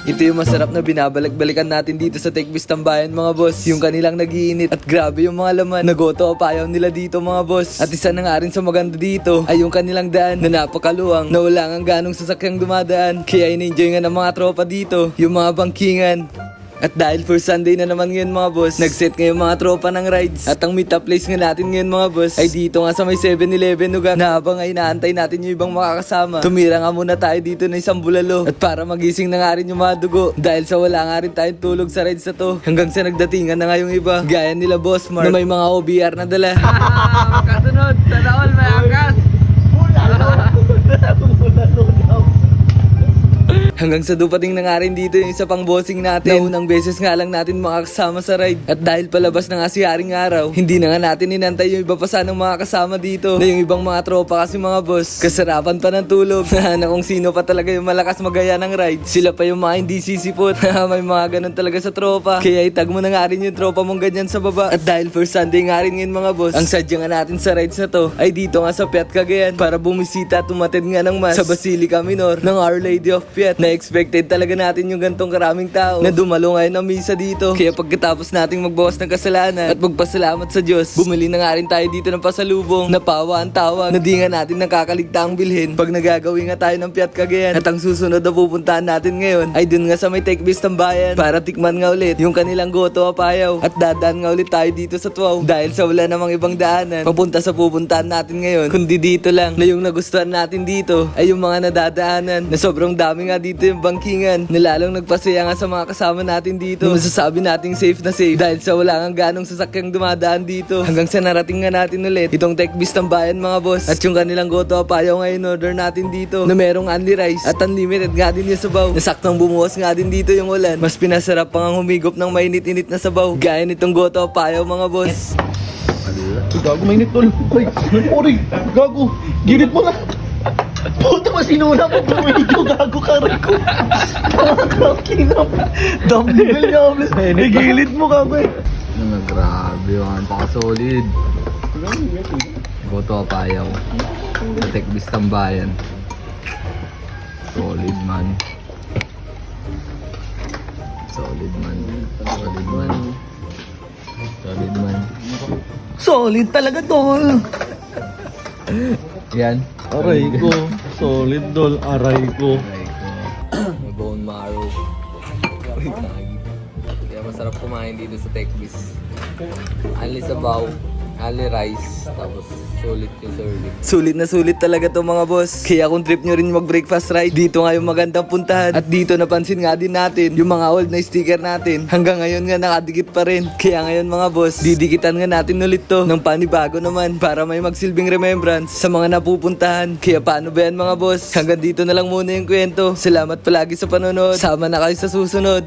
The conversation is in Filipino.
Ito yung masarap na binabalik-balikan natin dito sa Techbis Tambayan mga boss. Yung kanilang nagiinit at grabe yung mga laman. Nagoto payaw nila dito mga boss. At isa na nga rin sa maganda dito ay yung kanilang daan na napakaluwang na wala nga ganong sasakyang dumadaan. Kaya in-enjoy nga ng mga tropa dito yung mga bangkingan. At dahil for Sunday na naman ngayon mga boss, nag-set ngayon mga tropa ng rides. At ang meet up place nga natin ngayon mga boss ay dito nga sa may 7-Eleven Ugang. Na habang ay inaantay natin yung ibang makakasama, tumira nga muna tayo dito na isang bulalo. At para magising na nga rin yung mga dugo, dahil sa wala nga rin tayong tulog sa rides na to. Hanggang sa nagdatingan na nga yung iba, gaya nila Boss Mark na may mga OBR na dala. Kasunod, sana all may angkas. Hanggang sa dupating na nga rin dito yung isa pang bossing natin. Na unang beses nga lang natin makakasama sa ride. At dahil palabas na nga si Haring Araw, hindi na nga natin inantay yung iba pa sanang mga kasama dito. Na yung ibang mga tropa kasi mga boss, kasarapan pa ng tulog. Na kung sino pa talaga yung malakas magaya ng ride, sila pa yung mga hindi sisipot. May mga ganun talaga sa tropa. Kaya itag mo na nga rin yung tropa mong ganyan sa baba. At dahil first Sunday nga rin ngayon mga boss, ang sadya nga natin sa rides na to ay dito nga sa Piat Cagayan para bumisita at tumatid nga ng mas sa Basilica Minor ng Our Lady of Piat. Na-expected talaga natin yung gantong karaming tao na dumalo ngayon ng misa dito. Kaya pagkatapos nating magbawas ng kasalanan at magpasalamat sa Diyos, bumili na nga rin tayo dito ng pasalubong na pawa ang tawag na di nga natin nakakaligtaang bilhin pag nagagawin nga tayo ng Piat Cagayan. At ang susunod na pupuntahan natin ngayon ay dun nga sa may Techbis Tambayan para tikman nga ulit yung kanilang goto payaw. At dadaan nga ulit tayo dito sa Tuaw dahil sa wala namang ibang daanan papunta sa pupuntahan natin ngayon, kundi dito lang. Na yung nagustuhan natin dito ay yung mga nadadaanan na sobrang dami nga dito yung bangkingan na lalong nagpasaya nga sa mga kasama natin dito. Na masasabi nating safe na safe dahil sa wala nga ganong sasakyang dumadaan dito. Hanggang sa narating nga natin ulit itong Techbis Tambayan mga boss. At yung kanilang goto payaw ngayon order natin dito na merong only rice at unlimited nga din yung sabaw. Nasaktang bumuwas nga din dito yung ulan. Mas pinasarap pang ang humigop ng mainit-init na sabaw gaya nitong goto payaw mga boss. Gago, mainit tol. Ay, ori, gago. Ginit mo na. Puta, masinuna mo bumidyo. Gago ka rin ko. Kinap. Dumbbell niya. Igilid mo gago eh. Grabe yun, paka-solid. Goto payaw sa Techbis Tambayan. Solid man. Solid man. Solid man. Solid man. Solid talaga tol. Yan. Aray ko. Solid tol. Aray ko. May bone marrow. Uy, kagi. Kaya masarap kumain dito sa Techbis. Only sabaw, only rice, tapos sulit yung serving. Sulit talaga to mga boss. Kaya kung trip nyo rin mag-breakfast ride, dito nga yung magandang puntahan. At dito napansin nga din natin yung mga old na sticker natin. Hanggang ngayon nga nakadikit pa rin. Kaya ngayon mga boss, didikitan nga natin ulit to ng panibago naman para may magsilbing remembrance sa mga napupuntahan. Kaya paano ba yan mga boss? Hanggang dito na lang muna yung kwento. Salamat palagi sa panonood. Sama na kayo sa susunod.